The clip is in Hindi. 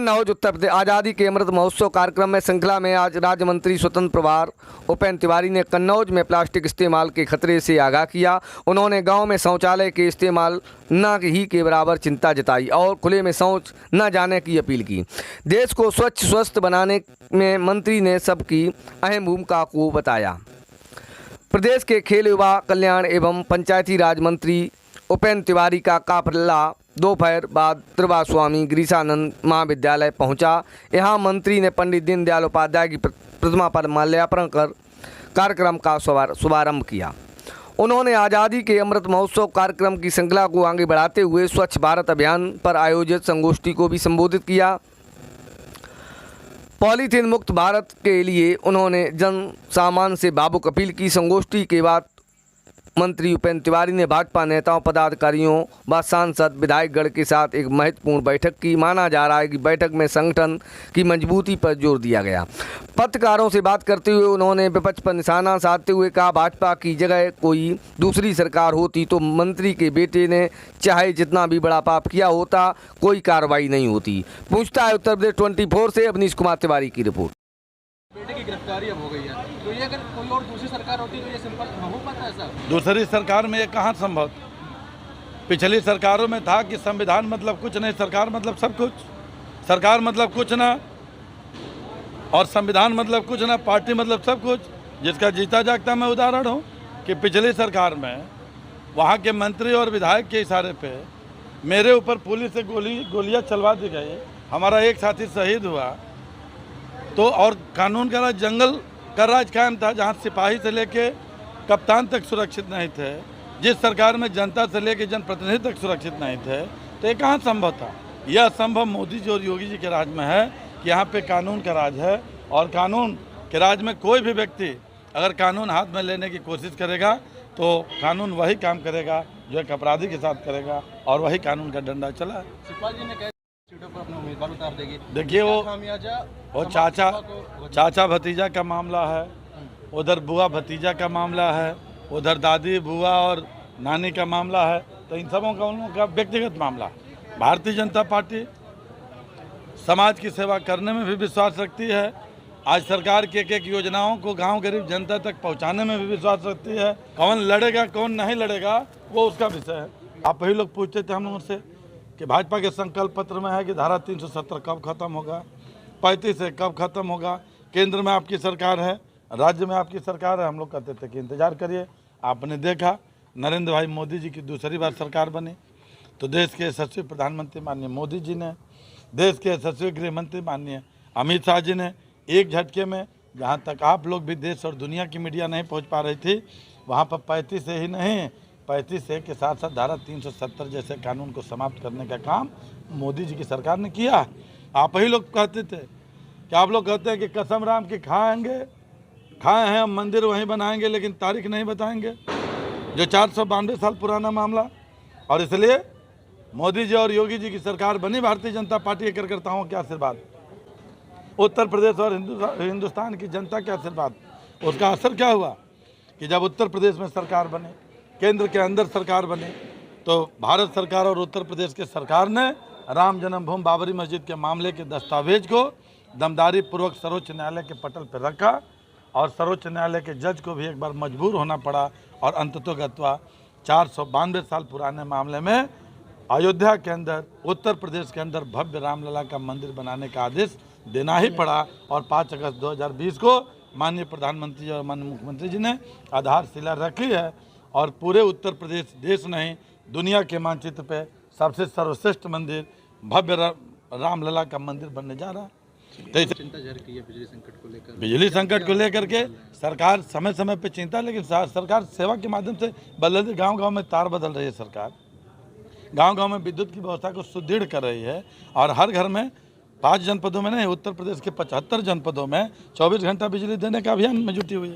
कन्नौज उत्तर प्रदेश आज़ादी के अमृत महोत्सव कार्यक्रम में श्रृंखला में आज राज्य मंत्री स्वतंत्र प्रभार उपेंद्र तिवारी ने कन्नौज में प्लास्टिक इस्तेमाल के खतरे से आगाह किया। उन्होंने गांव में शौचालय के इस्तेमाल न ही के बराबर चिंता जताई और खुले में शौच न जाने की अपील की। देश को स्वच्छ स्वस्थ बनाने में मंत्री ने सबकी अहम भूमिका को बताया। प्रदेश के खेल युवा कल्याण एवं पंचायती राज मंत्री उपेंद्र तिवारी का काफिला दोपहर बाद त्रिभा स्वामी गिरीशानंद महाविद्यालय पहुंचा। यहां मंत्री ने पंडित दीनदयाल उपाध्याय की प्रतिमा पर माल्यार्पण कर कार्यक्रम का शुभारंभ किया। उन्होंने आज़ादी के अमृत महोत्सव कार्यक्रम की श्रृंखला को आगे बढ़ाते हुए स्वच्छ भारत अभियान पर आयोजित संगोष्ठी को भी संबोधित किया। पॉलीथीन मुक्त भारत के लिए उन्होंने जन सामान्य से भावुक अपील की। संगोष्ठी के बाद मंत्री उपेंद्र तिवारी ने भाजपा नेताओं पदाधिकारियों व सांसद विधायकगण के साथ एक महत्वपूर्ण बैठक की। माना जा रहा है कि बैठक में संगठन की मजबूती पर जोर दिया गया। पत्रकारों से बात करते हुए उन्होंने विपक्ष पर निशाना साधते हुए कहा, भाजपा की जगह कोई दूसरी सरकार होती तो मंत्री के बेटे ने चाहे जितना भी बड़ा पाप किया होता कोई कार्रवाई नहीं होती। पूछता है उत्तर प्रदेश 24 से अवनीश कुमार तिवारी की रिपोर्ट। बेटे की गिरफ्तारी अब हो गई है, तो ये अगर कोई और दूसरी सरकार होती तो ये सिंपल हो पाता है ऐसा? दूसरी सरकार में ये कहाँ संभव? पिछली सरकारों में था कि संविधान मतलब कुछ नहीं, सरकार मतलब सब कुछ, सरकार मतलब कुछ ना और संविधान मतलब कुछ ना, पार्टी मतलब सब कुछ। जिसका जीता जागता मैं उदाहरण हूँ कि पिछली सरकार में वहाँ के मंत्री और विधायक के इशारे पे मेरे ऊपर पुलिस से गोलियाँ चलवा दी गई, हमारा एक साथी शहीद हुआ। तो और कानून का राज, जंगल का राज कायम था, जहाँ सिपाही से लेके कप्तान तक सुरक्षित नहीं थे। जिस सरकार में जनता से लेके जनप्रतिनिधि तक सुरक्षित नहीं थे, तो ये कहाँ संभव था? यह संभव मोदी जी और योगी जी के राज में है कि यहाँ पे कानून का राज है और कानून के राज में कोई भी व्यक्ति अगर कानून हाथ में लेने की कोशिश करेगा तो कानून वही काम करेगा जो एक अपराधी के साथ करेगा और वही कानून का डंडा चला है। शिवपाल जी ने सीटों पर अपना उम्मीदवार उतार देगी। देखिए वो चाचा भतीजा का मामला है, उधर बुआ भतीजा का मामला है, उधर दादी बुआ और नानी का मामला है, तो इन सबों का उनका व्यक्तिगत मामला है। भारतीय जनता पार्टी समाज की सेवा करने में भी विश्वास रखती है। आज सरकार की एक योजनाओं को गांव गरीब जनता तक पहुंचाने में भी विश्वास रखती है। कौन लड़ेगा कौन नहीं लड़ेगा वो उसका विषय है। आप वही लोग पूछते थे हम लोगों से कि भाजपा के संकल्प पत्र में है कि धारा 370 कब खत्म होगा, 35 से कब खत्म होगा, केंद्र में आपकी सरकार है, राज्य में आपकी सरकार है। हम लोग कहते थे कि इंतजार करिए। आपने देखा नरेंद्र भाई मोदी जी की दूसरी बार सरकार बनी तो देश के यशस्वी प्रधानमंत्री माननीय मोदी जी ने, देश के यशस्वी गृह मंत्री माननीय अमित शाह जी ने एक झटके में, जहाँ तक आप लोग भी देश और दुनिया की मीडिया नहीं पहुँच पा रही थी, वहाँ पर 35 से ही नहीं 35 से के साथ साथ धारा 370 जैसे कानून को समाप्त करने का काम मोदी जी की सरकार ने किया। आप ही लोग कहते थे कि आप लोग कहते हैं कि कसम राम की खाए हैं हम, मंदिर वहीं बनाएंगे लेकिन तारीख नहीं बताएंगे, जो 492 साल पुराना मामला। और इसलिए मोदी जी और योगी जी की सरकार बनी भारतीय जनता पार्टी के कार्यकर्ताओं के आशीर्वाद, उत्तर प्रदेश और हिंदुस्तान की जनता के आशीर्वाद। उसका असर क्या हुआ कि जब उत्तर प्रदेश में सरकार बने, केंद्र के अंदर सरकार बनी, तो भारत सरकार और उत्तर प्रदेश के सरकार ने राम जन्मभूमि बाबरी मस्जिद के मामले के दस्तावेज को दमदारी पूर्वक सर्वोच्च न्यायालय के पटल पर रखा और सर्वोच्च न्यायालय के जज को भी एक बार मजबूर होना पड़ा और अंततोगत्वा 492 साल पुराने मामले में अयोध्या के अंदर, उत्तर प्रदेश के अंदर भव्य रामलला का मंदिर बनाने का आदेश देना ही पड़ा। और 5 अगस्त 2020 को माननीय प्रधानमंत्री और माननीय मुख्यमंत्री जी ने आधारशिला रखी है और पूरे उत्तर प्रदेश देश नहीं दुनिया के मानचित्र पे सबसे सर्वश्रेष्ठ मंदिर भव्य रामलला का मंदिर बनने जा रहा है। तो चिंता जाहिर की है बिजली संकट को लेकर, बिजली संकट को लेकर के सरकार समय समय पे चिंता, लेकिन सरकार सेवा के माध्यम से बदल, गांव-गांव में तार बदल रही है सरकार, गांव-गांव में विद्युत की व्यवस्था को सुदृढ़ कर रही है और हर घर में 5 जनपदों में नहीं, उत्तर प्रदेश के 75 जनपदों में 24 घंटा बिजली देने का अभियान में जुटी हुई है।